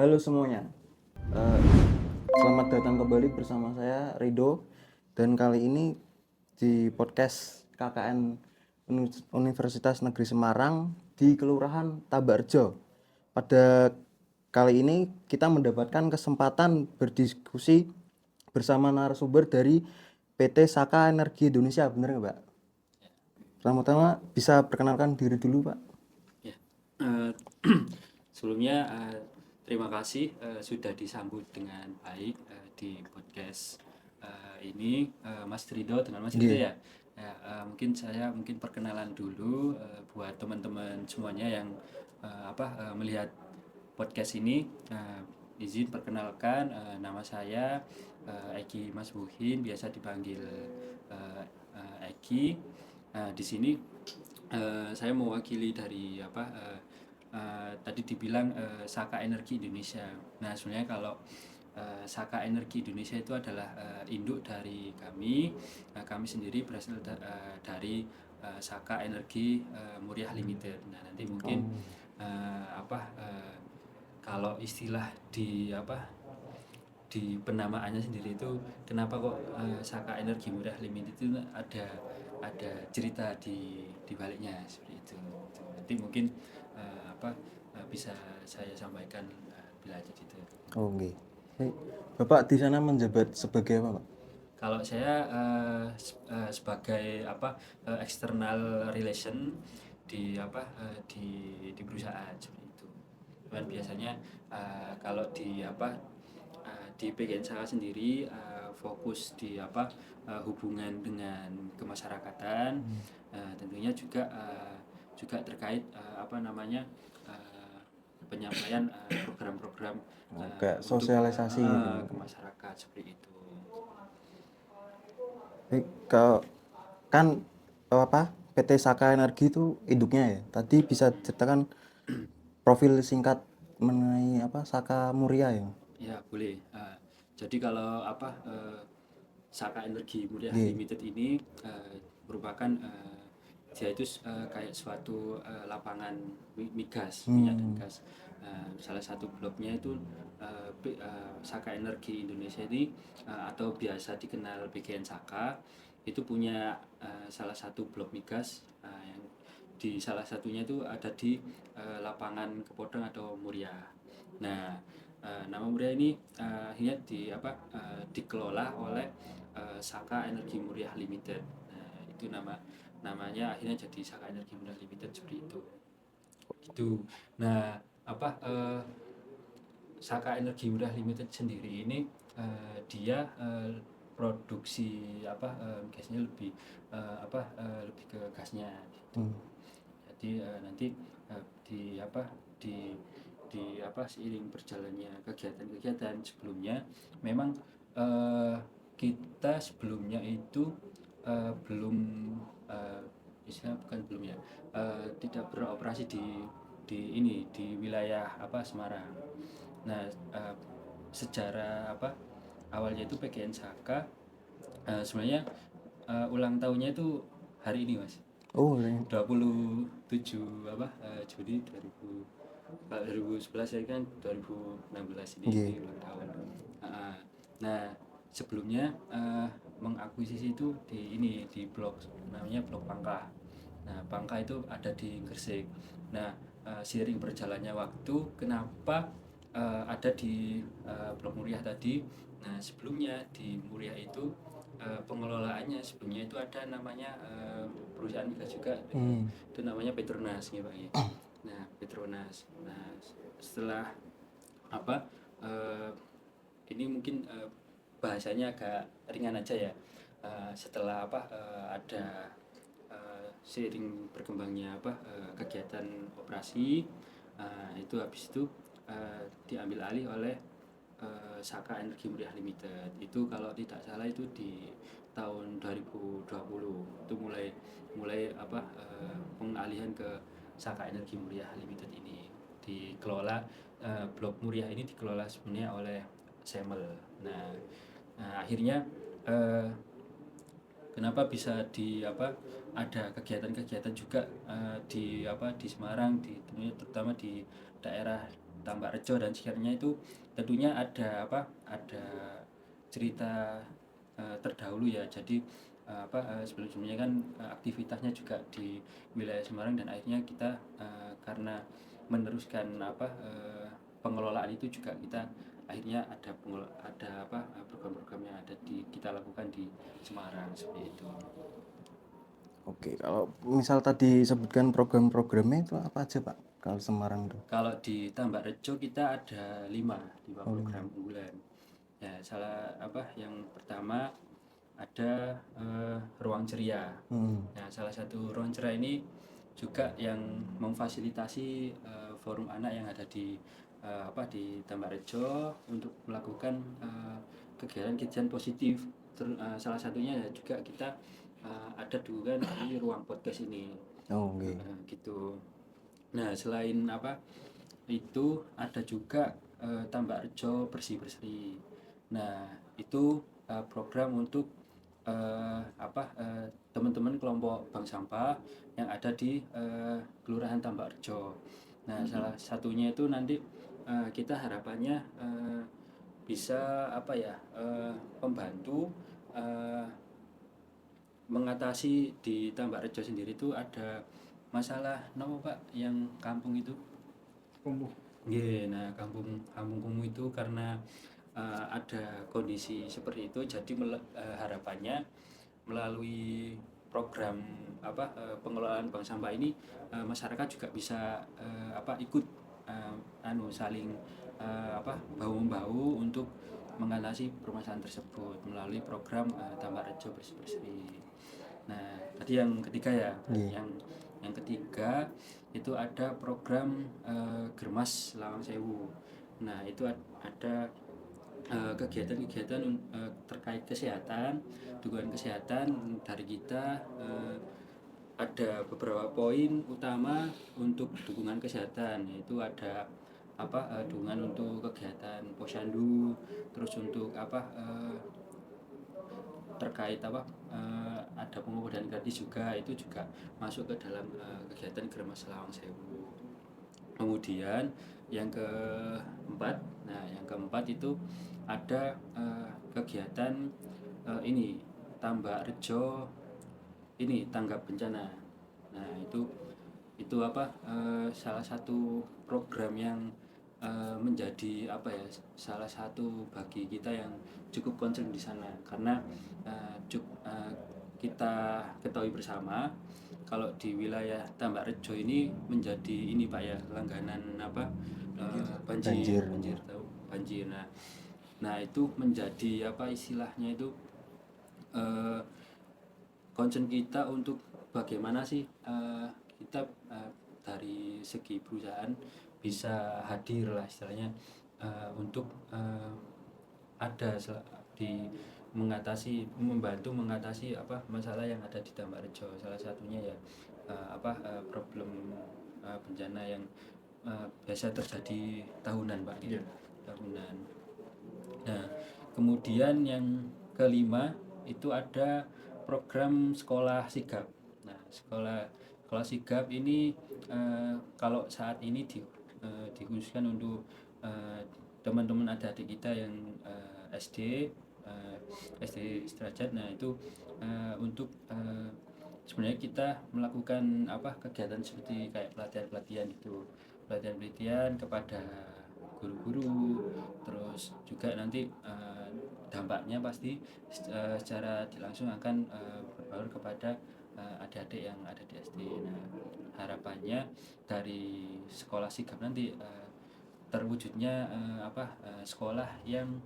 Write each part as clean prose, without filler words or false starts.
Halo semuanya, Eh, selamat datang kembali bersama saya Rido. Dan kali ini di podcast KKN Universitas Negeri Semarang di Kelurahan Tabarjo. Pada kali ini kita mendapatkan kesempatan berdiskusi bersama narasumber dari PT Saka Energi Indonesia, benar nggak Pak? Pertama-tama bisa perkenalkan diri dulu Pak. Ya, eh, sebelumnya terima kasih sudah disambut dengan baik di podcast ini, Mas Rido dengan Mas Rido Nggih. ya. Ya, mungkin perkenalan dulu buat teman-teman semuanya yang melihat podcast ini. Izin perkenalkan, nama saya Eki Mas Buhin, biasa dipanggil Eki. Di sini saya mewakili dari tadi dibilang Saka Energi Indonesia. Nah, sebenarnya kalau Saka Energi Indonesia itu adalah induk dari kami. Kami sendiri berasal dari Saka Energi Muriah Limited. Nah, nanti mungkin eh, apa eh, kalau istilah di penamaannya sendiri itu kenapa kok Saka Energi Murah Limited itu ada cerita di baliknya seperti itu. Nanti mungkin bisa saya sampaikan bila jadi itu. Oh, nggih. Bapak di sana menjabat sebagai apa, Pak? Kalau saya sebagai external relation di perusahaan seperti itu. Cuman biasanya kalau di bagian saya sendiri fokus di hubungan dengan kemasyarakatan, tentunya juga terkait uh, penyampaian program-program Kayak untuk sosialisasi gitu. ke masyarakat seperti itu. Kalau kan apa PT Saka Energi itu induknya ya. Tadi bisa ceritakan profil singkat mengenai apa Saka Muria ya. Ya boleh. Jadi kalau Saka Energi Muria Nggih. Limited ini merupakan dia itu kayak suatu lapangan migas, minyak dan gas. Salah satu bloknya itu Saka Energi Indonesia ini atau biasa dikenal BGN Saka itu punya salah satu blok migas yang di salah satunya itu ada di lapangan Kepodong atau Muria. Nah, nama Muria ini akhirnya dikelola oleh Saka Energi Muria Limited. Nah, itu namanya akhirnya jadi Saka Energi Muria Limited seperti itu. Gitu. Nah, Saka Energi Muria Limited sendiri ini dia produksi gasnya lebih ke gasnya gitu. Jadi nanti di apa seiring berjalannya kegiatan-kegiatan sebelumnya memang kita sebelumnya itu belum uh, istilah bukan belum ya tidak beroperasi di wilayah Semarang. Nah, secara awalnya itu PGN Saka sebenarnya ulang tahunnya itu hari ini Mas. Oh, ini. 27 Juni 2011 ya kan 2016 ini Nggih. ulang tahun. Nah, sebelumnya mengakuisisi itu di blok namanya blok Pangkah. Nah, Pangkah itu ada di Gresik. Nah, seiring berjalannya waktu kenapa ada di blok Muriah tadi. Nah, sebelumnya di Muriah itu pengelolaannya sebelumnya itu ada namanya perusahaan migas juga itu namanya Petronas ya Pak ya. Nah, Petronas. Nah, setelah apa eh, ini mungkin bahasanya agak ringan aja ya. Setelah ada seiring berkembangnya kegiatan operasi itu habis itu diambil alih oleh Saka Energi Muriah Limited. Itu kalau tidak salah itu di tahun 2020 itu mulai mulai pengalihan ke Saka Energi Muriah Limited ini dikelola blok Muriah ini dikelola sebenarnya oleh Semel. Akhirnya eh, kenapa bisa ada kegiatan-kegiatan juga di Semarang terutama di daerah Tambak Rejo dan sekitarnya itu tentunya ada cerita terdahulu ya. Jadi sebelum-sebelumnya kan aktivitasnya juga di wilayah Semarang, dan akhirnya kita karena meneruskan pengelolaan itu juga kita akhirnya ada program-program yang kita lakukan di Semarang seperti itu. Oke, kalau misal tadi sebutkan program-programnya itu apa aja Pak kalau Semarang tuh? Kalau di Tambak Rejo kita ada lima program unggulan. Ya, yang pertama ada ruang ceria. Nah, salah satu ruang ceria ini juga yang memfasilitasi forum anak yang ada di Tambak Rejo untuk melakukan kegiatan-kegiatan positif. Salah satunya ya juga kita ada dugaan di ruang podcast ini. Oke. Gitu. Nah, selain itu ada juga Tambak Rejo bersih-bersih. Nah, itu program untuk teman-teman kelompok bank sampah yang ada di Kelurahan Tambak Rejo. Nah, salah satunya itu nanti kita harapannya bisa membantu uh, mengatasi di Tambak Rejo sendiri itu ada masalah Pak yang kampung itu kumuh. Nggih, nah kampung kumuh itu karena ada kondisi seperti itu, jadi harapannya melalui program pengelolaan bank sampah ini masyarakat juga bisa ikut saling bahu membahu untuk mengatasi permasalahan tersebut melalui program Tambak Rejo bersih-bersih. Nah, tadi yang ketiga ya. Yang ketiga itu ada program Germas Lawang Sewu. Nah, itu ada kegiatan-kegiatan terkait kesehatan, dukungan kesehatan dari kita. Ada beberapa poin utama untuk dukungan kesehatan, yaitu ada dukungan untuk kegiatan posyandu, terus untuk terkait ada pengobatan gratis juga, itu juga masuk ke dalam kegiatan Germas Lawang Sewu. Kemudian yang keempat itu ada kegiatan ini Tambak Rejo ini tanggap bencana. Nah, itu salah satu program yang menjadi salah satu bagi kita yang cukup concern di sana, karena kita ketahui bersama kalau di wilayah Tambak Rejo ini menjadi ini Pak ya, langganan banjir banjir. Nah itu menjadi istilahnya itu concern kita untuk bagaimana sih kita dari segi perusahaan bisa hadir lah istilahnya untuk di membantu mengatasi masalah yang ada di Tambak Rejo. Salah satunya ya problem bencana yang biasa terjadi tahunan Pak ya. Tahunan. Nah, kemudian yang kelima itu ada program sekolah sigap. Nah, sekolah sigap ini kalau saat ini dikhususkan untuk teman-teman adik-adik kita yang SD sederajat. Nah, itu untuk sebenarnya kita melakukan kegiatan seperti kayak pelatihan kepada guru-guru, terus juga nanti dampaknya pasti secara langsung akan berbaur kepada adik-adik yang ada di SD. Nah, harapannya dari sekolah sigap nanti terwujudnya sekolah yang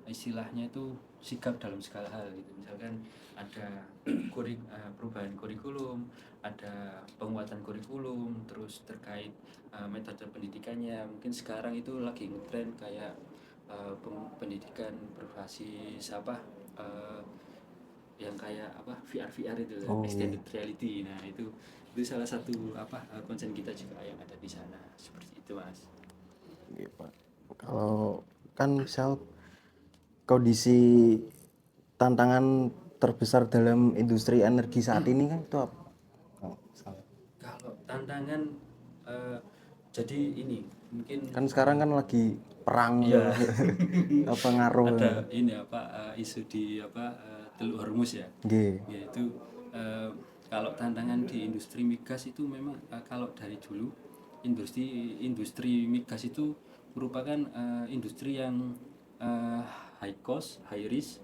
istilahnya itu sigap dalam segala hal gitu. Misalkan ada perubahan kurikulum, ada penguatan kurikulum, terus terkait metode pendidikannya. Mungkin sekarang itu lagi ngetren kayak pendidikan berbasis yang kayak VR itu, extended reality. Nah, itu salah satu concern kita juga yang ada di sana. Seperti itu, Mas. Oke, Pak. Kalau kan misal kondisi tantangan terbesar dalam industri energi saat ini kan itu apa? Kalau tantangan jadi ini mungkin Kan sekarang kan lagi perang iya. apa ngaruh. Ada ini apa isu di apa Teluk Hormuz ya. Nggih. Yaitu kalau tantangan di industri migas itu memang kalau dari dulu industri migas itu merupakan industri yang eh, high cost, high risk.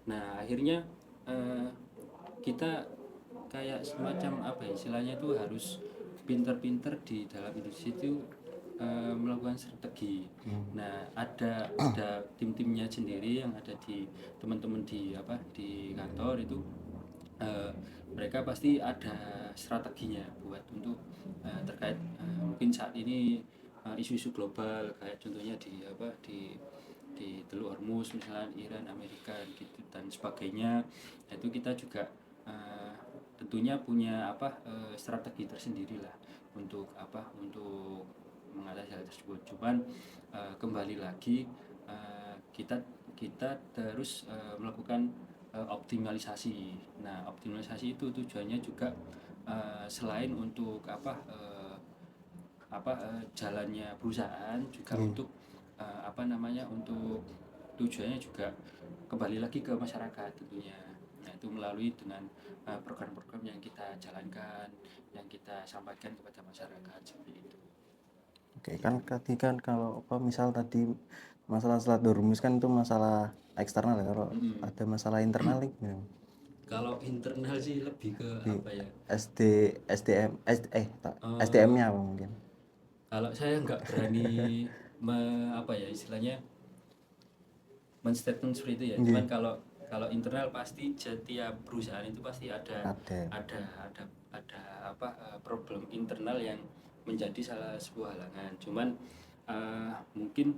Nah, akhirnya eh, kita kayak semacam apa ya istilahnya itu harus pinter-pinter di dalam industri itu melakukan strategi. Nah, ada tim-timnya sendiri yang ada di teman-teman di apa di kantor itu eh, mereka pasti ada strateginya buat untuk terkait mungkin saat ini isu-isu global kayak contohnya di apa di Teluk Hormuz misalnya Iran Amerika gitu dan sebagainya. Nah, itu kita juga tentunya punya apa strategi tersendiri lah untuk apa untuk mengatasi hal tersebut. Cuman kembali lagi kita kita terus melakukan optimalisasi. Nah, optimalisasi itu tujuannya juga selain untuk jalannya perusahaan juga untuk apa namanya untuk tujuannya juga kembali lagi ke masyarakat tentunya. Nah, itu melalui dengan program-program yang kita jalankan, yang kita sampaikan kepada masyarakat seperti itu. Oke, kan tadi kan kalau apa misal tadi masalah Selat Hormuz kan itu masalah eksternal ya. Kalau ada masalah internal nih gimana? Kalau internal sih lebih ke Di apa ya? SD SDM Eh, SDM-nya apa mungkin? Kalau saya nggak berani apa ya istilahnya men-statement seperti itu ya. Cuman Nggih, kalau kalau internal pasti setiap perusahaan itu pasti ada. ada ada apa problem internal yang menjadi salah sebuah halangan. Cuman mungkin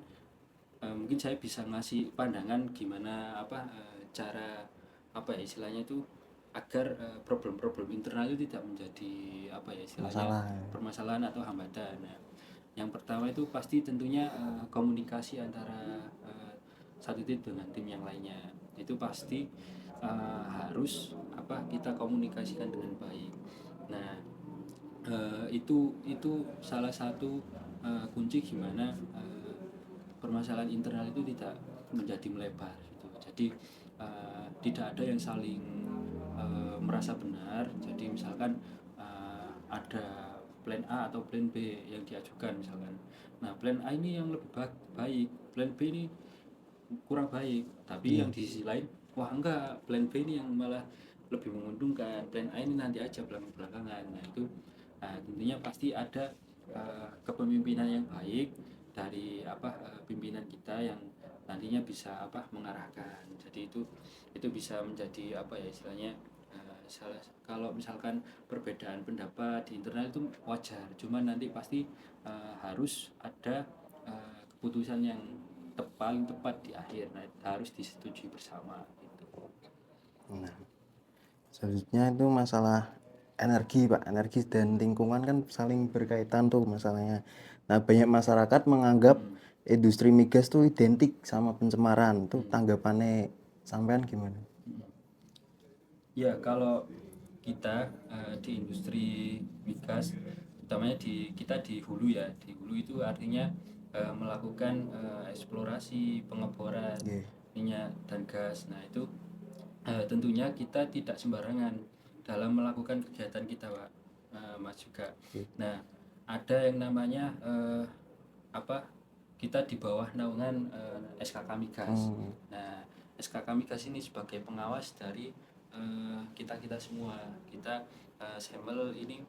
mungkin saya bisa ngasih pandangan gimana apa cara apa ya istilahnya itu agar problem-problem internal itu tidak menjadi apa ya istilahnya Masalah. permasalahan atau hambatan. Nah, yang pertama itu pasti tentunya komunikasi antara satu tim dengan tim yang lainnya. Itu pasti harus apa kita komunikasikan dengan baik. Nah, itu salah satu kunci gimana permasalahan internal itu tidak menjadi melebar gitu. Jadi tidak ada yang saling merasa benar. Jadi misalkan ada plan A atau plan B yang diajukan misalkan. Nah, plan A ini yang lebih baik, plan B ini kurang baik. Tapi yang Nggih. di sisi lain, wah enggak, plan B ini yang malah lebih menguntungkan. Plan A ini nanti aja belakangan. Nah, itu tentunya pasti ada kepemimpinan yang baik dari apa pimpinan kita yang nantinya bisa apa mengarahkan. Jadi itu bisa menjadi apa ya istilahnya kalau misalkan perbedaan pendapat di internal itu wajar, cuman nanti pasti harus ada keputusan yang paling tepat di akhir. Nah, harus disetujui bersama gitu. Nah, selanjutnya itu masalah energi, Pak. Energi dan lingkungan kan saling berkaitan tuh masalahnya. Nah, banyak masyarakat menganggap industri migas tuh identik sama pencemaran. Tuh tanggapannya sampean gimana? Ya, kalau kita di industri migas, utamanya kita di hulu ya, di hulu itu artinya melakukan eksplorasi pengeboran Nggih. minyak dan gas. Nah, itu tentunya kita tidak sembarangan dalam melakukan kegiatan kita, Pak, Mas juga. Nah, ada yang namanya apa? Kita di bawah naungan SKK Migas. Nah, SKK Migas ini sebagai pengawas dari kita semua. Kita Semel ini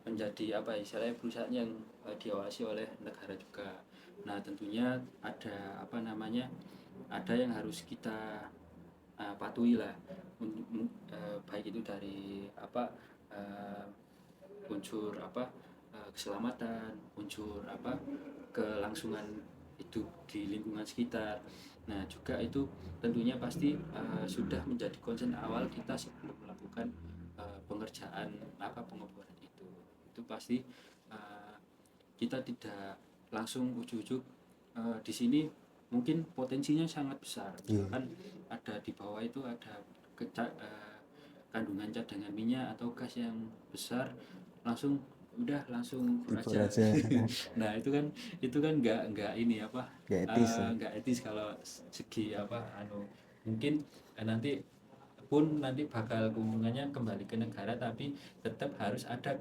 menjadi apa istilahnya perusahaan yang diawasi oleh negara juga. Nah, tentunya ada apa namanya? Ada yang harus kita patuhi lah, baik itu dari apa unsur apa keselamatan, unsur apa kelangsungan hidup di lingkungan sekitar. Nah, juga itu tentunya pasti sudah menjadi concern awal kita sebelum melakukan pengerjaan apa pengeboran itu. Itu pasti uh, kita tidak langsung ujuk-ujuk di sini mungkin potensinya sangat besar. Misalkan ada di bawah itu ada kandungan cadangan minyak atau gas yang besar, langsung udah langsung kur Libur aja. aja. Nah itu kan nggak ini apa, Gak etis ya. nggak etis kalau segi apa mungkin nanti pun nanti bakal keuntungannya kembali ke negara, tapi tetap harus ada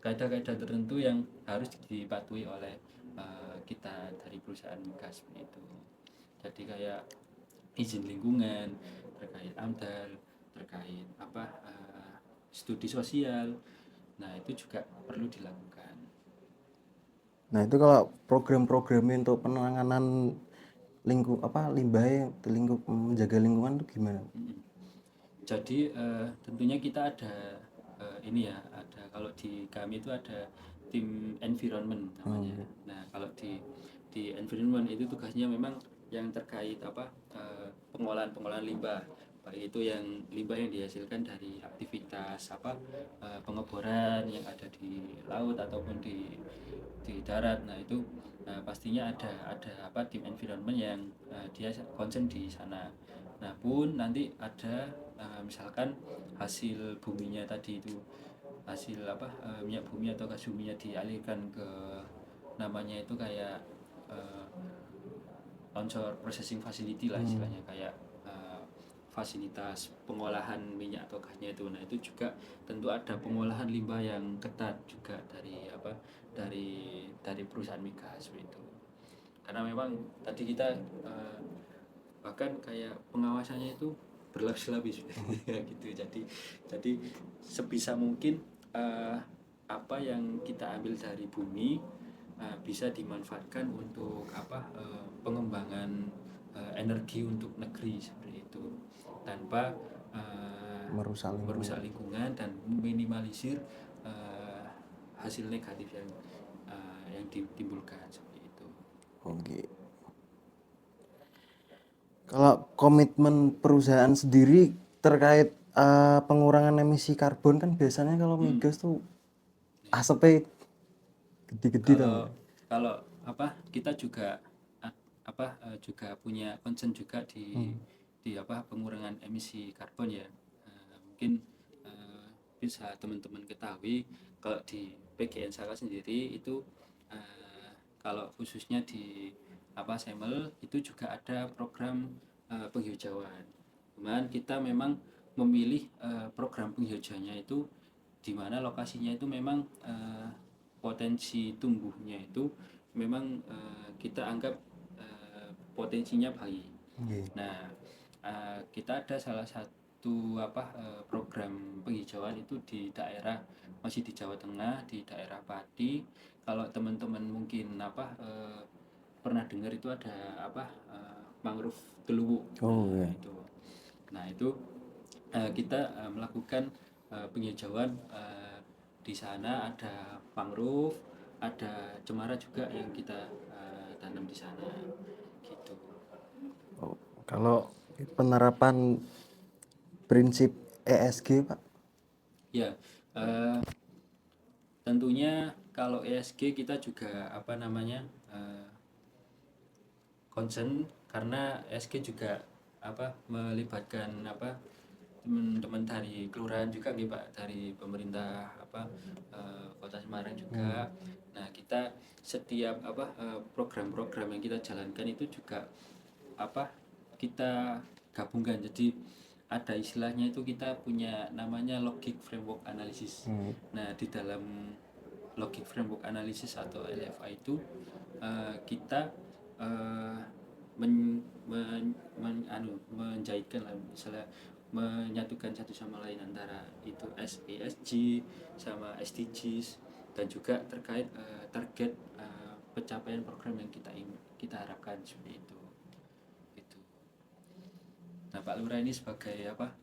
kaidah-kaidah tertentu yang harus dipatuhi oleh kita dari perusahaan gas itu. Jadi kayak izin lingkungan, terkait AMDAL, terkait apa studi sosial. Nah, itu juga perlu dilakukan. Nah, itu kalau program-programnya untuk penanganan limbah menjaga lingkungan itu gimana? Jadi tentunya kita ada ini ya, ada kalau di kami itu ada tim environment namanya. Nah, kalau di environment itu tugasnya memang yang terkait apa pengolahan limbah, baik itu yang limbah yang dihasilkan dari aktivitas apa pengeboran yang ada di laut ataupun di darat. Nah, itu pastinya ada apa tim environment yang dia concern di sana. Nah, pun nanti ada misalkan hasil buminya tadi itu, hasil apa minyak bumi atau gas buminya dialirkan ke namanya itu kayak eh, onshore processing facility lah istilahnya, kayak fasilitas pengolahan minyak atau gasnya itu. Nah, itu juga tentu ada pengolahan limbah yang ketat juga dari apa dari perusahaan migas itu. Karena memang tadi kita bahkan kayak pengawasannya itu berlapis-lapis gitu. Jadi sebisa mungkin eh, apa yang kita ambil dari bumi bisa dimanfaatkan untuk apa pengembangan energi untuk negeri seperti itu, tanpa merusak lingkungan dan meminimalisir eh, hasil negatif yang ditimbulkan seperti itu. Oke. Kalau komitmen perusahaan sendiri terkait pengurangan emisi karbon kan biasanya kalau migas tuh asapnya gede-gede tuh. Kalau kalau apa kita juga juga punya concern juga di apa pengurangan emisi karbon ya. Mungkin bisa teman-teman ketahui kalau di PGN Saka sendiri itu kalau khususnya di apa Semel itu juga ada program penghijauan. Cuman kita memang memilih program penghijauannya itu di mana lokasinya itu memang potensi tumbuhnya itu memang kita anggap potensinya baik. Nah, kita ada salah satu apa program penghijauan itu di daerah masih di Jawa Tengah, di daerah Pati. Kalau teman-teman mungkin apa pernah dengar itu ada apa mangrove Teluwu. Oh Nah, ya. itu. Nah, itu kita melakukan penghijauan di sana ada mangrove, ada cemara juga yang kita tanam di sana gitu. Oh, kalau penerapan prinsip ESG Pak. Ya, eh, tentunya kalau ESG kita juga apa namanya concern, karena ESG juga apa melibatkan apa teman-teman dari kelurahan juga nih Pak, dari pemerintah apa Kota Semarang juga. Nah, kita setiap apa program-program yang kita jalankan itu juga apa kita gabungkan, jadi ada istilahnya itu kita punya namanya logic framework analysis. Nah, di dalam logic framework analysis atau LFA itu kita eh, menjaitkan lah, misalnya menyatukan satu sama lain antara itu ESG sama SDGs, dan juga terkait target pencapaian program yang kita harapkan seperti itu. Gitu. Nah, Pak Lurah ini sebagai apa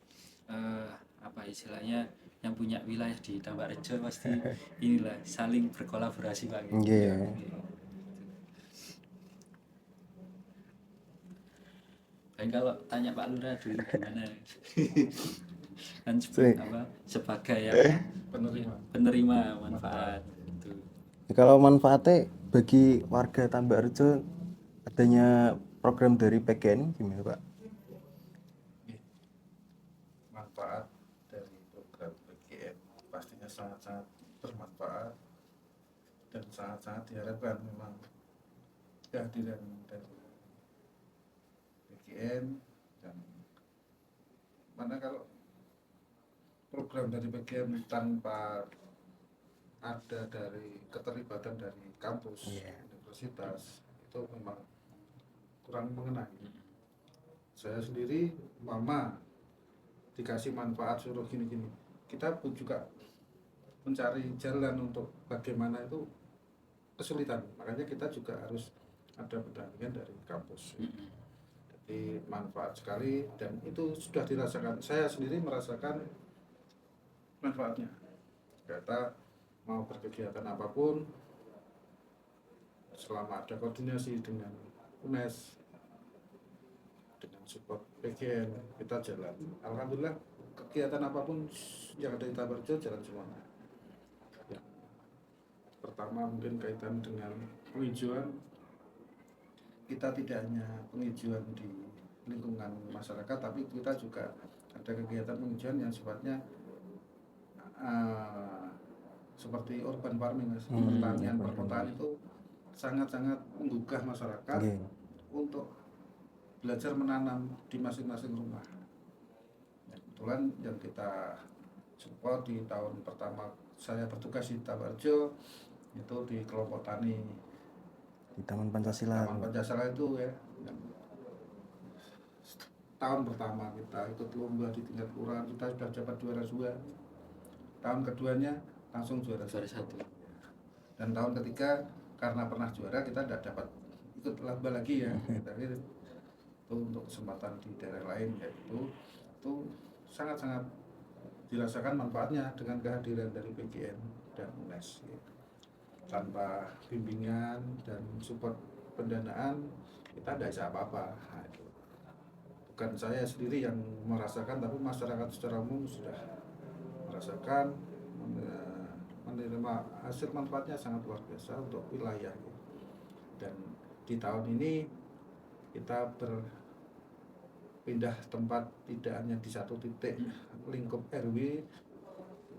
istilahnya yang punya wilayah di Tambakrejo pasti inilah saling berkolaborasi Pak. Iya. Dan kalau tanya Pak Lurah dulu gimana kan sebagai penerima manfaat gitu. Kalau manfaatnya bagi warga Tambakrejo adanya program dari PGN gimana Pak? Manfaat dari program PGN pastinya sangat-sangat bermanfaat dan sangat-sangat diharapkan memang kehadiran dari PGN. Dan mana kalau program dari PGN tanpa ada dari keterlibatan dari kampus universitas itu memang kurang mengena. Saya sendiri mama dikasih manfaat suruh gini-gini, kita pun juga mencari jalan untuk bagaimana itu kesulitan, makanya kita juga harus ada pendampingan dari kampus. Jadi manfaat sekali dan itu sudah dirasakan, saya sendiri merasakan manfaatnya. Kita mau berkegiatan apapun selama ada koordinasi dengan UNES, dengan support PGN, kita jalan. Alhamdulillah kegiatan apapun yang ada di Tambarjo jalan semuanya. Yang pertama mungkin kaitan dengan penghijauan, kita tidak hanya penghijauan di lingkungan masyarakat, tapi kita juga ada kegiatan penghijauan yang sifatnya seperti urban farming, pertanian perkotaan itu sangat-sangat menggugah masyarakat untuk belajar menanam di masing-masing rumah. Kebetulan yang kita support di tahun pertama saya bertugas di Tambarjo itu di kelompok tani di Taman Pancasila. Taman Pancasila itu ya. Tahun pertama kita ikut lomba di tingkat kelurahan, kita sudah dapat juara 2. Tahun keduanya langsung juara 1. Dan tahun ketiga karena pernah juara kita tidak dapat ikut lomba lagi ya. Jadi itu untuk kesempatan di daerah lain, yaitu itu sangat-sangat dirasakan manfaatnya dengan kehadiran dari PGN dan UNES. Tanpa bimbingan dan support pendanaan kita tidak bisa apa-apa. Bukan saya sendiri yang merasakan, tapi masyarakat secara umum sudah merasakan, menerima hasil manfaatnya sangat luar biasa untuk wilayah. Dan di tahun ini kita berpindah tempat, tidak hanya di satu titik lingkup RW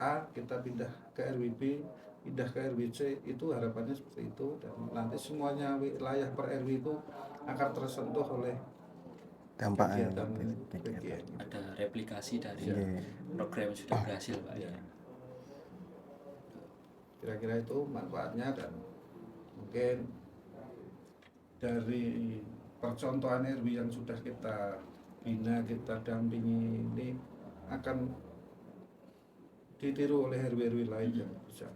A, kita pindah ke RW B, pindah ke RW C, itu harapannya seperti itu. Dan nanti semuanya wilayah per RW itu akan tersentuh oleh dampaknya PGN. Ada replikasi dari program yang sudah berhasil, Pak. Ya. Kira-kira itu manfaatnya, dan mungkin dari percontohan RW yang sudah kita bina, kita dampingi ini akan ditiru oleh RW-RW lain yang bisa.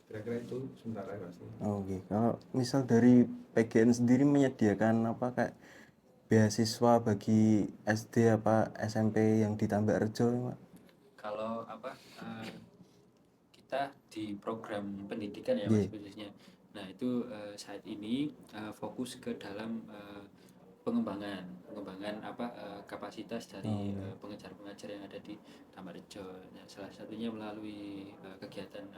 Kira-kira itu sementara Mas. Oke, kalau misal dari PGN sendiri menyediakan apa kayak beasiswa bagi SD apa SMP yang di Tambarjo, Pak? Kalau kita di program pendidikan ya Mas khususnya. Nah itu saat ini fokus ke dalam pengembangan kapasitas dari pengajar-pengajar yang ada di Tambarjo. Nah, salah satunya melalui kegiatan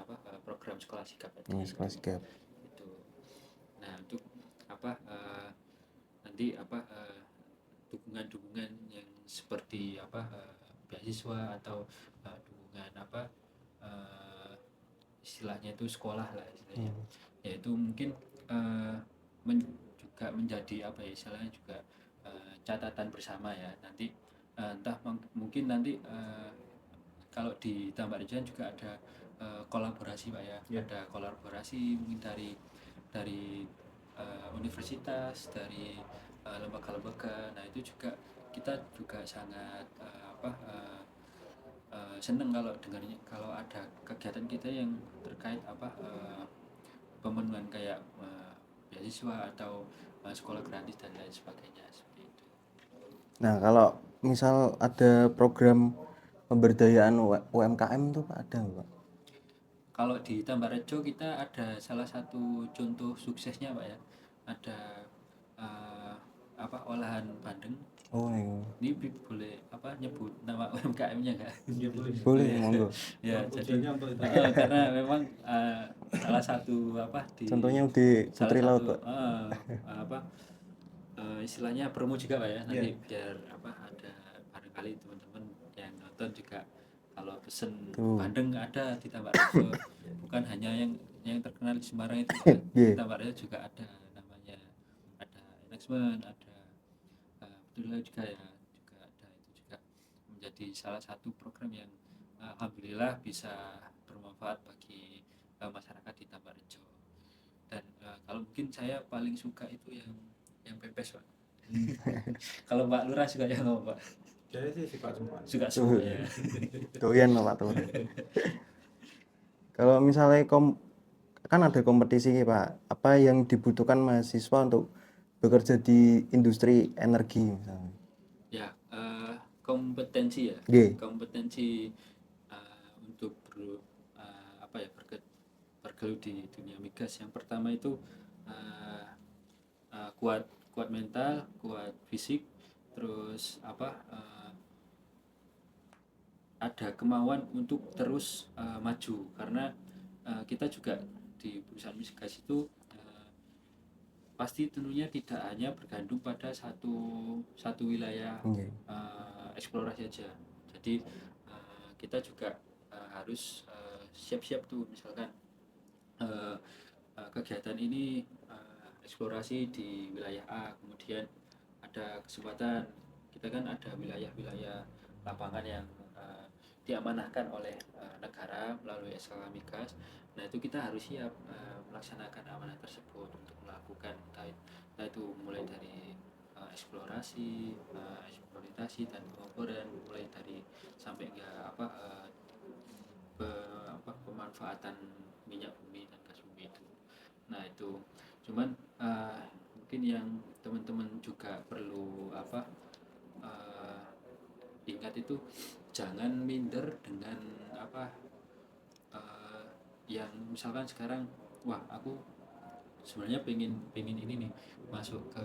program sekolah sikap tadi. Sekolah sikap. Itu. Nah untuk nanti dukungan-dukungan yang seperti beasiswa atau dukungan istilahnya itu sekolah lah istilahnya, yaitu mungkin juga menjadi istilahnya juga catatan bersama ya nanti, entah mungkin nanti kalau di Tambarjo juga ada kolaborasi Pak ya, ada kolaborasi mungkin dari universitas, dari lembaga-lembaga. Nah itu juga kita juga sangat senang kalau dengarnya, kalau ada kegiatan kita yang terkait pemenuhan kayak beasiswa atau sekolah gratis dan lain sebagainya seperti itu. Nah kalau misal ada program pemberdayaan UMKM itu Pak, ada nggak Pak? Kalau di Tambarjo kita ada salah satu contoh suksesnya Pak ya, ada olahan bandeng. Oh iya. Ini boleh nyebut nama UMKM-nya nggak? Ya, boleh monggo. Ya jadi karena memang salah satu contohnya di Putri Laut Pak. Istilahnya promo juga Pak ya, nanti biar ada barangkali teman-teman yang nonton juga kalau kalau pesen Tuh. bandeng ada di Tambakrejo. Bukan hanya yang terkenal di Semarang itu ya. Di Iya. Tambakrejo juga ada namanya, ada Enexmen, ada Abdullah juga ya, juga ada. Itu juga menjadi salah satu program yang alhamdulillah bisa bermanfaat bagi masyarakat di Tambakrejo. Dan kalau mungkin saya paling suka itu yang pepes, Pak. Kalau Pak Lurah suka yang apa, Pak? Saya sih suka semua. Suka semua ya. Doyan loh Pak Tur. Kalau misalnya kan ada kompetisi nih, Pak. Apa yang dibutuhkan mahasiswa untuk bekerja di industri energi misalnya? Ya, kompetensi ya. Nggih. Kompetensi untuk bergelut di dunia migas. Yang pertama itu kuat mental, kuat fisik, terus ada kemauan untuk terus maju, karena kita juga di perusahaan migas itu pasti tentunya tidak hanya bergantung pada satu wilayah Nggih. eksplorasi saja. Jadi kita juga harus siap-siap tuh, misalkan kegiatan ini eksplorasi di wilayah A, kemudian ada kesempatan, kita kan ada wilayah-wilayah lapangan yang diamanahkan oleh negara melalui SKK Migas. Nah itu kita harus siap melaksanakan amanah tersebut untuk melakukan entah itu mulai dari eksplorasi, eksploitasi dan pengoboran, mulai dari sampai pemanfaatan minyak bumi dan gas bumi itu. Nah itu cuman mungkin yang teman-teman juga perlu ingat itu, jangan minder dengan yang misalkan sekarang, wah aku sebenarnya pengen ini nih masuk ke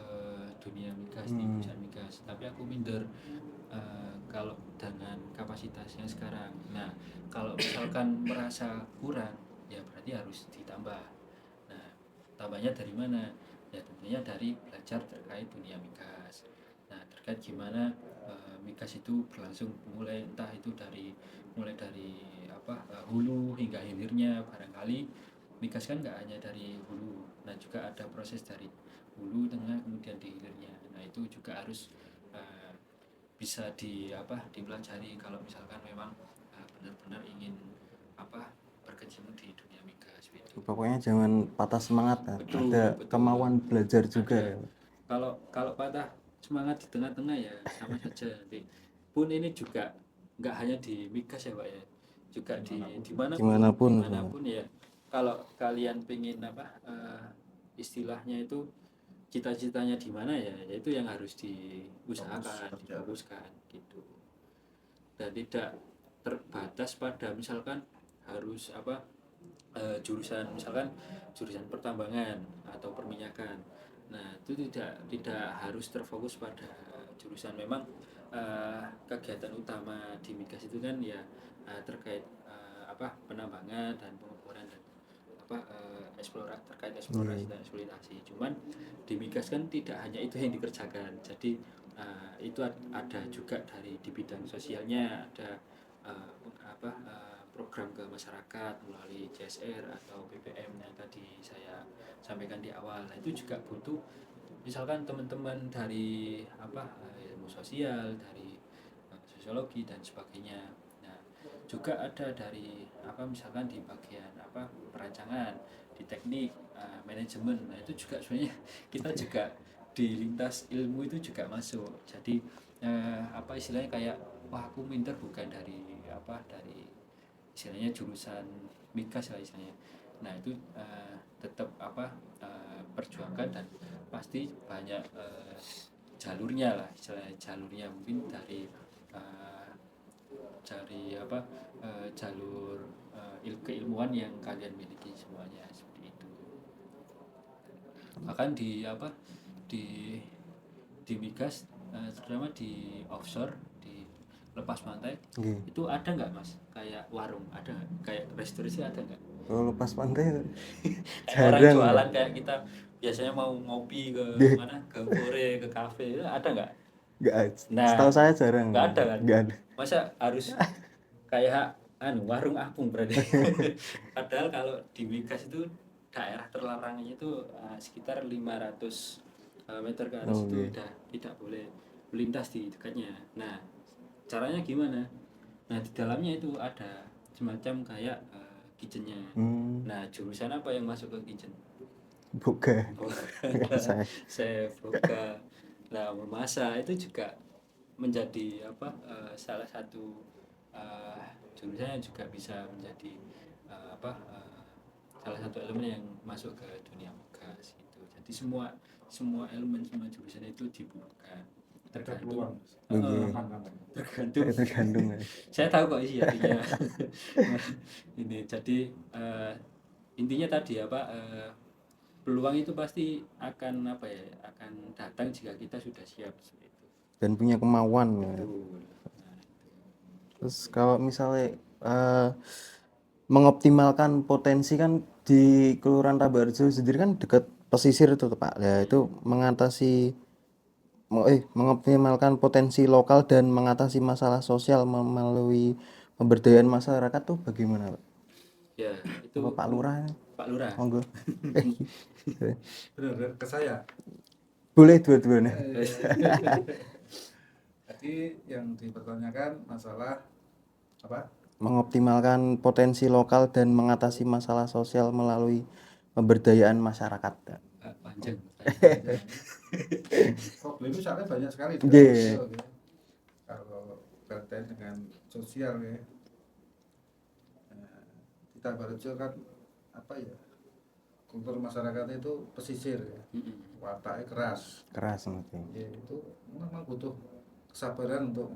dunia migas di perusahaan migas, tapi aku minder kalau dengan kapasitas yang sekarang. Nah kalau misalkan merasa kurang, ya berarti harus ditambah. Nah tambahnya dari mana? Ya tentunya dari belajar terkait dunia migas. Nah terkait gimana migas itu berlangsung, mulai dari hulu hingga hilirnya. Barangkali migas kan nggak hanya dari hulu, nah juga ada proses dari hulu, tengah, kemudian di hilirnya. Nah itu juga harus bisa dipelajari kalau misalkan memang benar-benar ingin berkecimpung di dunia migas gitu. Pokoknya jangan patah semangat ya. Betul, Ada betul. kemauan belajar juga. Ada. Kalau patah semangat di tengah-tengah ya sama saja nanti. Pun ini juga nggak hanya di migas ya Pak ya, juga dimanapun ya. Kalau kalian pengen istilahnya itu cita-citanya di mana ya, itu yang harus diusahakan, difokuskan gitu. Dan tidak terbatas pada misalkan harus jurusan, misalkan jurusan pertambangan atau perminyakan. Nah itu tidak harus terfokus pada jurusan. Memang kegiatan utama di migas itu kan ya terkait penambangan dan pengoboran dan terkait eksplorasi dan eksploitasi. Cuman di migas kan tidak hanya itu yang dikerjakan. Jadi itu ada juga di bidang sosialnya, ada program ke masyarakat melalui CSR atau BPM yang tadi saya sampaikan di awal. Nah itu juga butuh misalkan teman-teman dari ilmu sosial, dari sosiologi dan sebagainya. Nah juga ada dari misalkan di bagian perancangan, di teknik, manajemen. Nah itu juga sebenarnya kita juga di lintas ilmu itu juga masuk. Jadi istilahnya kayak, wah aku minder bukan dari istilahnya jurusan migas lah istilahnya. Nah itu tetap perjuangkan, dan pasti banyak jalurnya lah istilahnya, jalurnya mungkin dari jalur keilmuan yang kalian miliki semuanya seperti itu. Bahkan di migas, terutama di offshore, di lepas pantai, itu ada nggak Mas kayak warung, ada nggak kayak restoran, ada nggak? Kalau lepas pantai Orang jarang. jualan kayak kita biasanya mau ngopi ke mana, ke Kore, ke kafe, ada nggak? Nggak. Nah, Setahu saya jarang. nggak ada kan? Nggak ada. Masa harus kayak warung apung berarti. Padahal kalau di Migas itu daerah terlarangnya itu sekitar 500 meter ke atas itu Oke. udah tidak boleh melintas di dekatnya. Nah, caranya gimana? Nah, di dalamnya itu ada semacam kayak kitchennya. Nah, jurusan apa yang masuk ke kitchen? Buka. Saya. Saya buka. Nah, memasak itu juga menjadi salah satu jurusan yang juga bisa menjadi salah satu elemen yang masuk ke dunia migas gitu. Jadi semua elemen, semua jurusan itu dibutuhkan Ada tergantung peluang. eh, Kapan-kapan. tergantung Ya. saya tahu kok isi hatinya. Ini jadi intinya tadi peluang itu pasti akan datang jika kita sudah siap seperti itu. Dan punya kemauan ya. Betul. Terus kalau misalnya mengoptimalkan potensi kan di Kelurahan Tabarjo sendiri kan dekat pesisir itu Pak. Ya itu mengoptimalkan potensi lokal dan mengatasi masalah sosial melalui pemberdayaan masyarakat tuh bagaimana Pak? Ya, itu Apa Pak Lurah? Pak Lurah. Monggo. Benar ke saya. Boleh dua-duanya. Tadi yang dipertanyakan masalah apa? Mengoptimalkan potensi lokal dan mengatasi masalah sosial melalui pemberdayaan masyarakat. Panjang. Problemnya soalnya banyak sekali di Iya. Tabarjo, ya. Kalau berkaitan dengan sosial ya. Nah, di Tabarjo kan apa ya? Kultur masyarakatnya itu pesisir ya. Wataknya keras. Keras nanti. Ya, itu memang butuh kesabaran untuk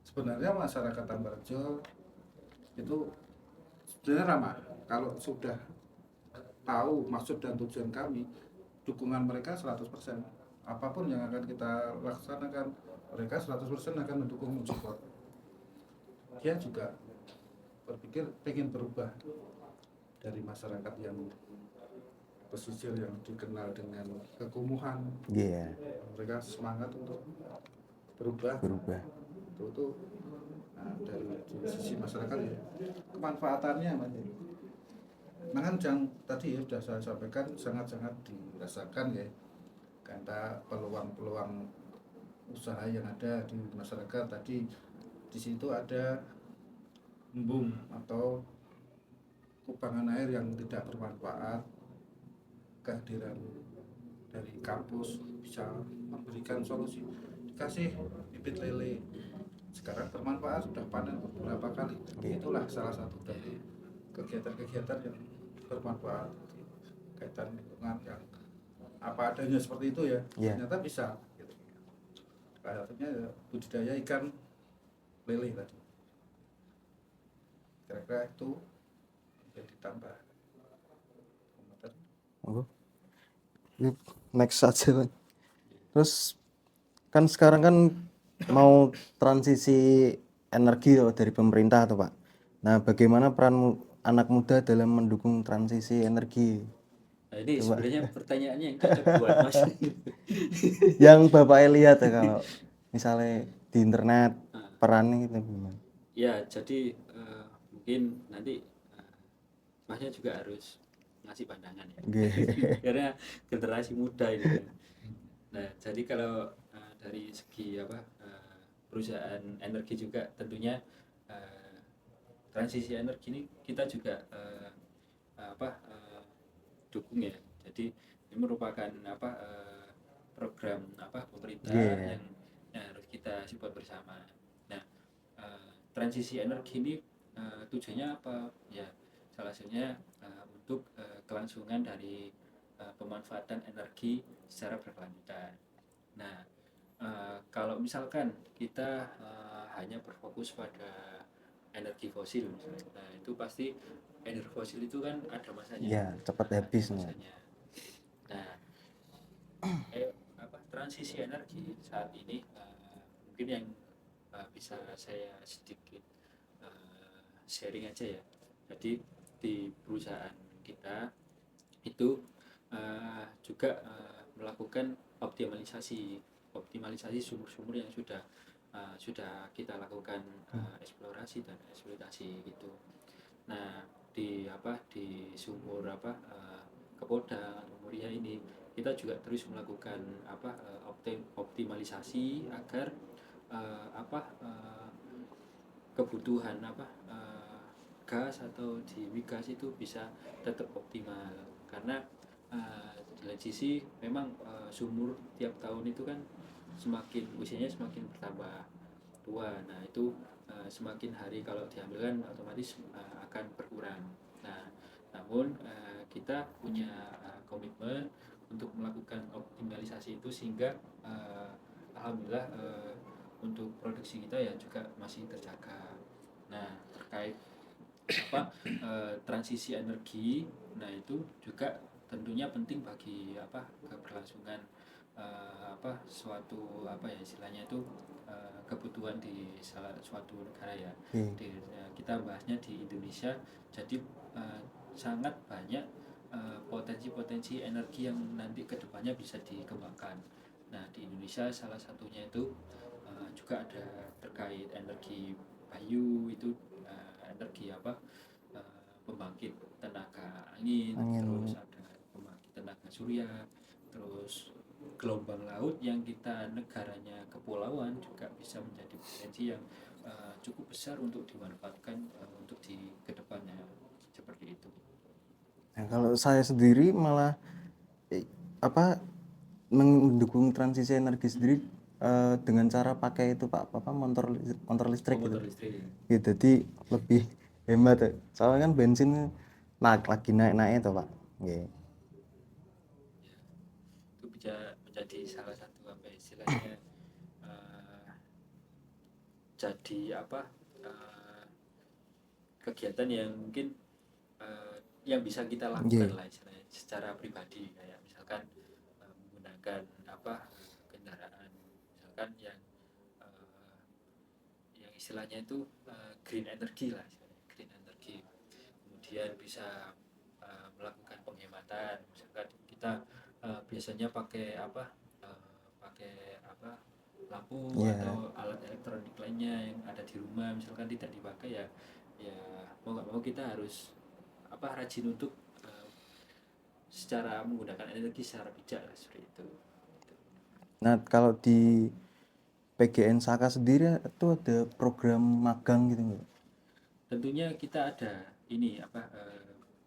sebenarnya masyarakat Tambarjo itu sebenarnya ramah. Kalau sudah tahu maksud dan tujuan kami, dukungan mereka 100%. Apapun yang akan kita laksanakan, mereka 100% akan mendukung, support. Dia juga berpikir pengen berubah dari masyarakat yang pesisir yang dikenal dengan kekumuhan. Iya. Mereka semangat untuk berubah. Itu nah, dari sisi masyarakat ya kemanfaatannya Mas. Nah kan yang tadi ya sudah saya sampaikan sangat-sangat dirasakan ya karena peluang-peluang usaha yang ada di masyarakat tadi di situ ada embung atau kubangan air yang tidak bermanfaat, kehadiran dari kampus bisa memberikan solusi, dikasih bibit lele sekarang bermanfaat sudah panen beberapa kali. Itulah salah satu dari kegiatan-kegiatan yang bermanfaat kaitan lingkungan yang apa adanya seperti itu ya. Ternyata bisa gitu. Salah satunya ya, budidaya ikan lele tadi, kira-kira itu bisa ditambah. Next saja Pak. Terus kan sekarang kan mau transisi energi dari pemerintah tuh Pak. Nah bagaimana peran anak muda dalam mendukung transisi energi? Nah, ini sebenarnya pertanyaannya yang cocok buat Mas. Yang Bapak lihat ya kalau misalnya di internet perannya itu gimana? Ya, jadi mungkin nanti Masnya juga harus ngasih pandangan ya. Karena generasi muda ini kan. Nah, jadi kalau dari segi perusahaan energi juga tentunya transisi energi ini kita juga dukung ya. Jadi ini merupakan program pemerintah yang harus kita support bersama. Nah, transisi energi ini tujuannya apa? Ya, salah satunya untuk kelangsungan dari pemanfaatan energi secara berkelanjutan. Nah, kalau misalkan kita hanya berfokus pada energi fosil, nah itu pasti energi fosil itu kan ada masanya. Ya, cepat habis masanya. Nah, transisi energi saat ini mungkin yang bisa saya sedikit sharing aja ya. Jadi di perusahaan kita itu juga melakukan optimalisasi sumur-sumur yang sudah sudah kita lakukan eksplorasi dan eksploitasi gitu. Nah di sumur Kepoda Muria ini kita juga terus melakukan optimalisasi agar kebutuhan gas atau di migas itu bisa tetap optimal, karena di lain sisi memang sumur tiap tahun itu kan usianya semakin bertambah tua. Nah itu semakin hari kalau diambilkan otomatis akan berkurang. Nah namun kita punya komitmen untuk melakukan optimalisasi itu sehingga alhamdulillah untuk produksi kita ya juga masih terjaga. Nah terkait transisi energi, nah itu juga tentunya penting bagi keberlangsungan suatu istilahnya itu kebutuhan di salah suatu negara ya. Kita bahasnya di Indonesia, jadi sangat banyak potensi-potensi energi yang nanti kedepannya bisa dikembangkan. Nah di Indonesia salah satunya itu juga ada terkait energi bayu, itu energi pembangkit tenaga angin, terus ada pembangkit tenaga surya, terus gelombang laut yang kita negaranya kepulauan juga bisa menjadi potensi yang cukup besar untuk dimanfaatkan untuk di kedepannya, seperti itu. Nah, kalau saya sendiri malah mendukung transisi energi sendiri dengan cara pakai itu Pak, motor listrik gitu. Ya, jadi lebih hemat. Soalnya kan bensin lagi naik-naik itu Pak. Yeah. Itu bisa menjadi salah satu istilahnya jadi kegiatan yang mungkin yang bisa kita lakukan lah istilahnya secara pribadi, kayak misalkan menggunakan kendaraan misalkan yang istilahnya itu green energy lah, green energy. Kemudian bisa melakukan penghematan, misalkan kita biasanya pakai lampu atau alat elektronik lainnya yang ada di rumah misalkan tidak dipakai, ya mau nggak mau kita harus rajin untuk secara menggunakan energi secara bijak lah, seperti itu. Nah kalau di PGN Saka sendiri itu ada program magang gitu nggak? Tentunya kita ada ini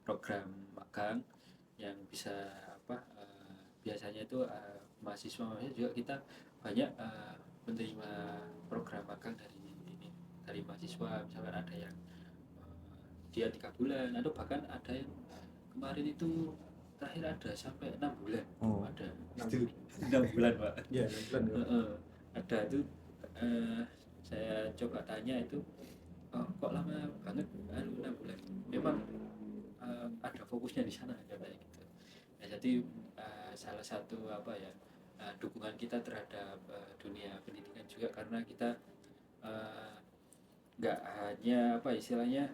program magang yang bisa biasanya itu mahasiswa juga kita banyak menerima program magang dari mahasiswa, misalkan ada yang dia 3 bulan atau bahkan ada yang kemarin itu terakhir ada sampai 6 bulan. Ada 6 bulan Pak. Ya, 6 bulan. Ada itu saya coba tanya itu kok lama banget 6 bulan. Memang ada fokusnya di sana kayak gitu. Nah, jadi salah satu dukungan kita terhadap dunia pendidikan juga, karena kita nggak hanya istilahnya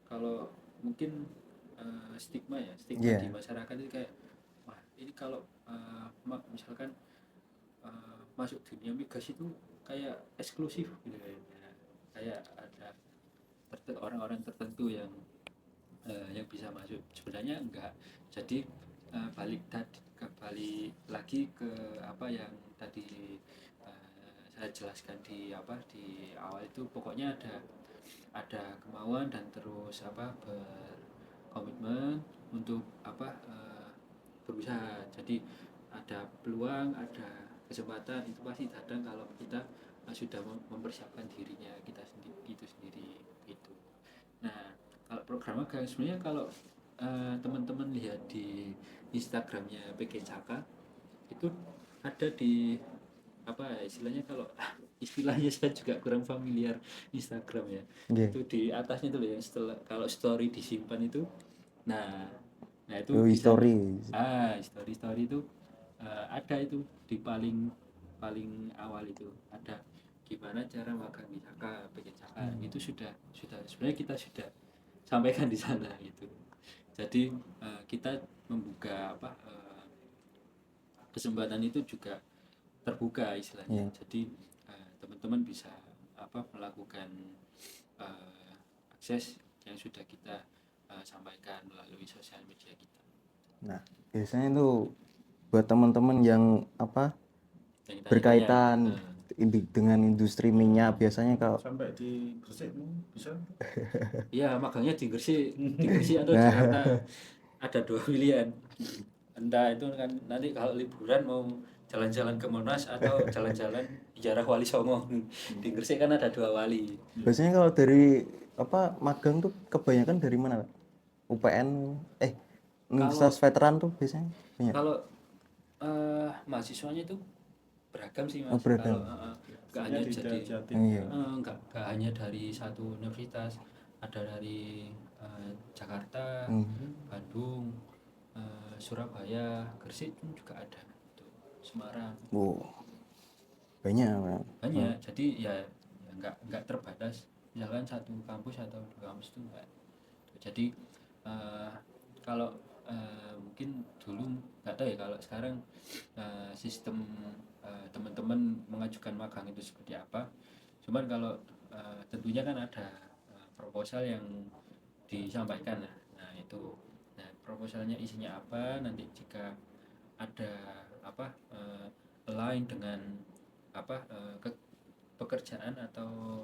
kalau mungkin stigma di masyarakat itu kayak, wah ini kalau misalkan masuk dunia migas itu kayak eksklusif gitu kayak ada orang-orang tertentu yang bisa masuk. Sebenarnya enggak. Jadi balik lagi ke apa yang tadi saya jelaskan di awal itu, pokoknya ada kemauan dan terus berkomitmen untuk berusaha. Jadi ada peluang, ada kesempatan, itu pasti datang kalau kita sudah mempersiapkan dirinya kita sendiri gitu. Nah kalau program magang sebenarnya kalau teman-teman lihat di Instagramnya PG Caka itu ada di istilahnya, kalau istilahnya saya juga kurang familiar Instagram ya. Itu di atasnya tuh yang setelah kalau story disimpan itu, nah itu story itu ada itu di paling awal itu ada gimana cara magang di Caka, PG Caka. Itu sudah sebenarnya kita sudah sampaikan di sana gitu. Jadi kita membuka kesempatan itu juga terbuka istilahnya. Iya. Jadi teman-teman bisa melakukan akses yang sudah kita sampaikan melalui sosial media kita. Nah, biasanya itu buat teman-teman yang Yang kita berkaitan tanya, dengan industri minyak, biasanya kalau Sampai di Gresik bisa. iya magangnya di Gresik atau Nah. Jakarta ada 2 pilihan. Entah itu kan nanti kalau liburan mau jalan-jalan ke Monas atau jalan-jalan ziarah Wali Songo. Di Gresik kan ada 2 wali. biasanya kalau dari magang tuh kebanyakan dari mana, Pak? UPN, Universitas Veteran tuh biasanya banyak. Kalau mahasiswanya itu beragam sih Mas. Beragam. Kalau nggak hanya jadi Iya. nggak hanya dari satu universitas, ada dari Jakarta, Bandung, Surabaya, Gresik pun juga ada, tuh, Semarang. Banyak, Pak. Banyak. Jadi ya nggak terbatas misalkan satu kampus atau 2 kampus itu enggak. Jadi kalau mungkin dulu nggak tahu ya kalau sekarang sistem teman-teman mengajukan magang itu seperti apa. Cuman kalau tentunya kan ada proposal yang disampaikan. Nah itu, nah proposalnya isinya apa, nanti jika ada align dengan pekerjaan atau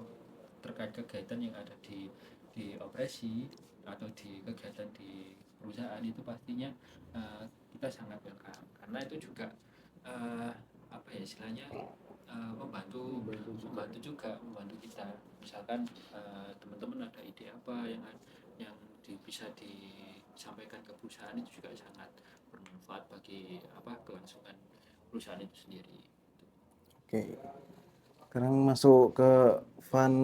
terkait kegiatan yang ada di operasi atau di kegiatan di perusahaan, itu pastinya kita sangat welcome, karena itu juga istilahnya membantu kita. Misalkan teman-teman ada ide apa yang bisa disampaikan ke perusahaan, itu juga sangat bermanfaat bagi kelangsungan perusahaan itu sendiri. Oke. Sekarang masuk ke fun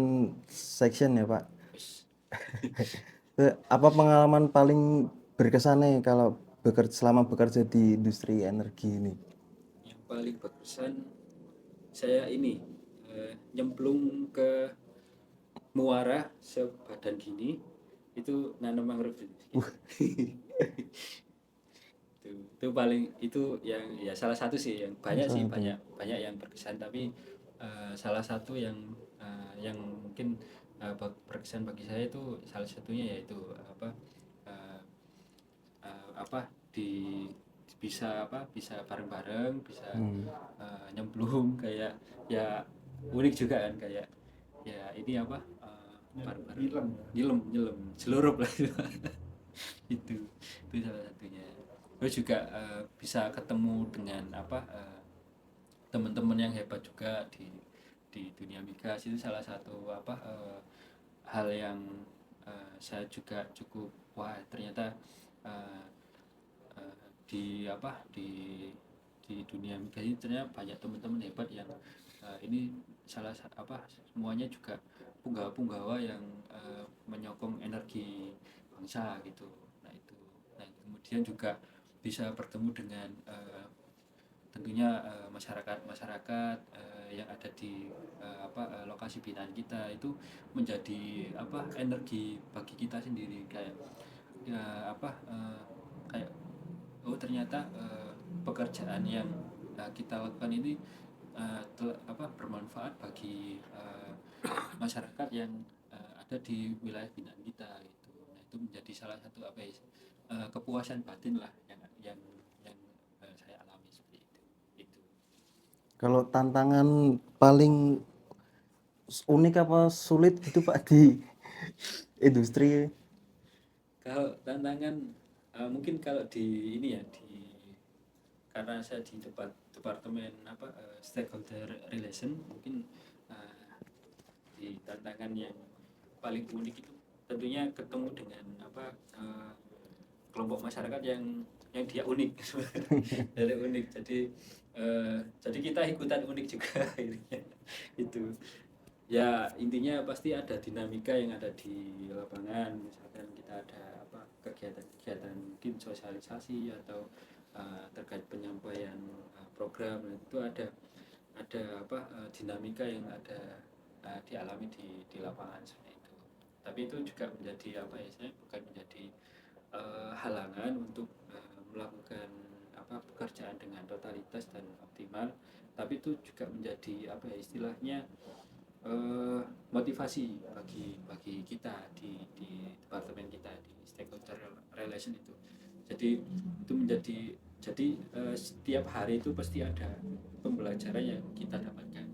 section ya, Pak. Apa pengalaman paling berkesan nih kalau selama bekerja di industri energi ini? Yang paling berkesan saya ini nyemplung ke muara sebadan gini, itu nanam mangrove. itu paling, itu yang ya salah satu sih, yang banyak sih, banyak yang berkesan, tapi salah satu yang mungkin berkesan bagi saya itu salah satunya yaitu di bisa bareng-bareng, bisa nyemplung, kayak ya unik juga kan, kayak ya ini bareng-bareng nyelam seluruh lah itu salah satunya. Terus juga bisa ketemu dengan teman-teman yang hebat juga di dunia migas. Itu salah satu hal yang saya juga cukup wah, ternyata di di dunia migas ini ternyata banyak teman-teman hebat yang ini semuanya juga punggawa-punggawa yang menyokong energi bangsa gitu. Nah kemudian juga bisa bertemu dengan tentunya masyarakat yang ada di lokasi binaan kita, itu menjadi energi bagi kita sendiri, kayak kayak oh ternyata pekerjaan yang kita lakukan ini bermanfaat bagi masyarakat yang ada di wilayah binaan kita gitu. Nah itu menjadi salah satu kepuasan batin lah yang saya alami seperti itu. Kalau tantangan paling unik apa sulit gitu Pak di industri? Kalau tantangan mungkin kalau di ini ya, karena saya di departemen stakeholder relation, mungkin di tantangan yang paling unik itu tentunya ketemu dengan kelompok masyarakat yang dia unik. Dari unik, jadi kita ikutan unik juga itu ya, intinya pasti ada dinamika yang ada di lapangan. Misalkan kita ada kegiatan-kegiatan mungkin sosialisasi atau terkait penyampaian program, itu ada dinamika yang ada dialami di lapangan seperti itu. Tapi itu juga menjadi saya bukan menjadi halangan untuk melakukan pekerjaan dengan totalitas dan optimal, tapi itu juga menjadi apa ya istilahnya, motivasi bagi kita di departemen kita di stakeholder relation itu. Jadi itu menjadi jadi setiap hari itu pasti ada pembelajaran yang kita dapatkan.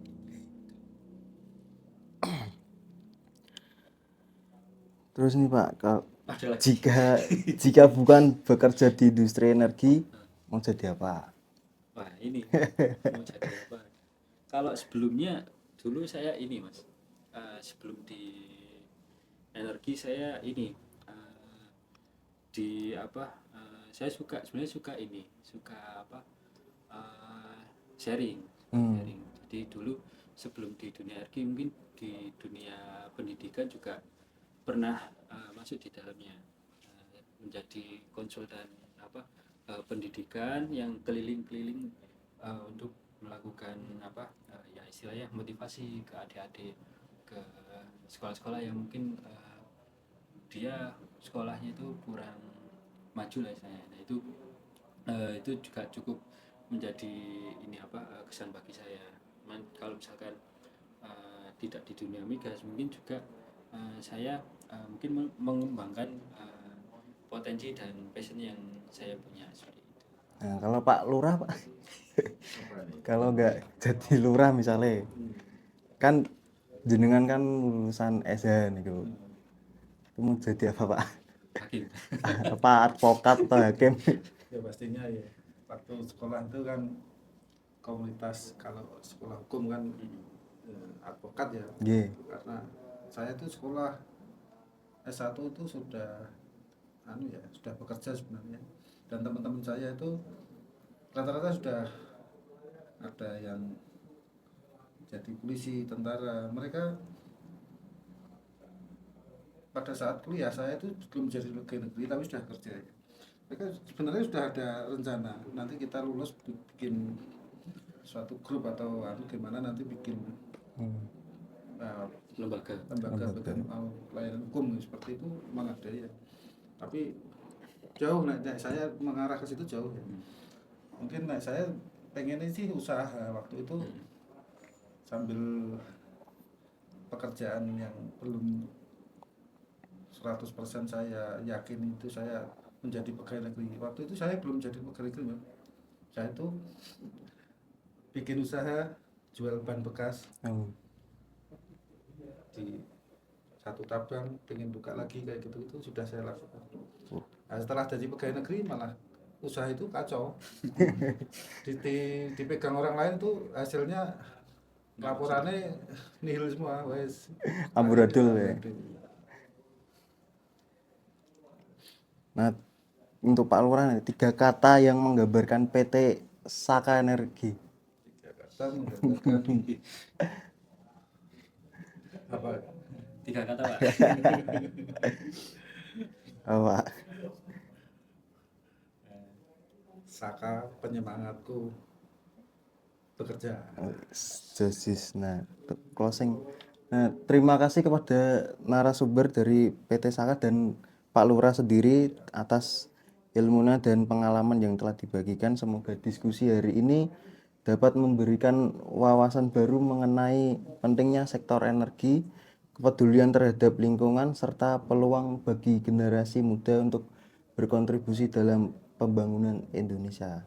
Terus nih Pak, Ada lagi. jika bukan bekerja di industri energi, mau jadi apa? Wah ini mau jadi apa? Kalau sebelumnya dulu saya ini Mas, sebelum di energi saya ini di apa? Saya sebenarnya suka apa? Sharing. Jadi dulu sebelum di dunia energi mungkin di dunia pendidikan juga pernah masuk di dalamnya, menjadi konsultan apa pendidikan yang keliling-keliling untuk melakukan apa ya istilahnya motivasi ke adik-adik ke sekolah-sekolah yang mungkin dia sekolahnya itu kurang maju lah istilahnya. Nah itu juga cukup menjadi ini apa kesan bagi saya. Kalau misalkan tidak di dunia migas mungkin juga saya mungkin mengembangkan potensi dan passion yang saya punya seperti itu. Nah, kalau Pak Lurah Pak, kalau nggak jadi lurah misalnya, kan jenengan kan lulusan SH nih, itu mau jadi apa Pak? Hakim. Apa advokat atau hakim? Ya pastinya ya waktu sekolah itu kan komunitas, kalau sekolah hukum kan advokat ya. Nggih. Karena saya tuh sekolah S1 itu sudah sudah bekerja sebenarnya, dan teman-teman saya itu rata-rata sudah ada yang jadi polisi, tentara. Mereka pada saat kuliah, saya itu belum jadi pegawai negeri tapi sudah kerja. Mereka sebenarnya sudah ada rencana nanti kita lulus bikin suatu grup atau gimana, nanti bikin Lembaga. bagian pelayanan hukum seperti itu, memang ada ya. Tapi jauh, saya mengarah ke situ jauh ya. Mungkin saya pengennya sih usaha waktu itu sambil pekerjaan yang belum 100% saya yakin itu saya menjadi pegawai negeri. Waktu itu saya belum jadi pegawai negeri, Bang. Saya itu bikin usaha jual ban bekas di satu tabang, pengen buka lagi kayak gitu, itu sudah saya lakukan. Nah, setelah jadi pegawai negeri malah usaha itu kacau. Dipegang orang lain tuh hasilnya laporannya nihil semua, wes Amburadul ya. Nah, untuk Pak Lurah nih, 3 kata yang menggambarkan PT Saka Energi. 3 kata menggambarkan apa? 3 kata Pak. Apa? Saka penyemangatku bekerja. Josis. Nah, closing. Nah, terima kasih kepada narasumber dari PT Saka dan Pak Lurah sendiri atas ilmunya dan pengalaman yang telah dibagikan. Semoga diskusi hari ini dapat memberikan wawasan baru mengenai pentingnya sektor energi, kepedulian terhadap lingkungan, serta peluang bagi generasi muda untuk berkontribusi dalam pembangunan Indonesia.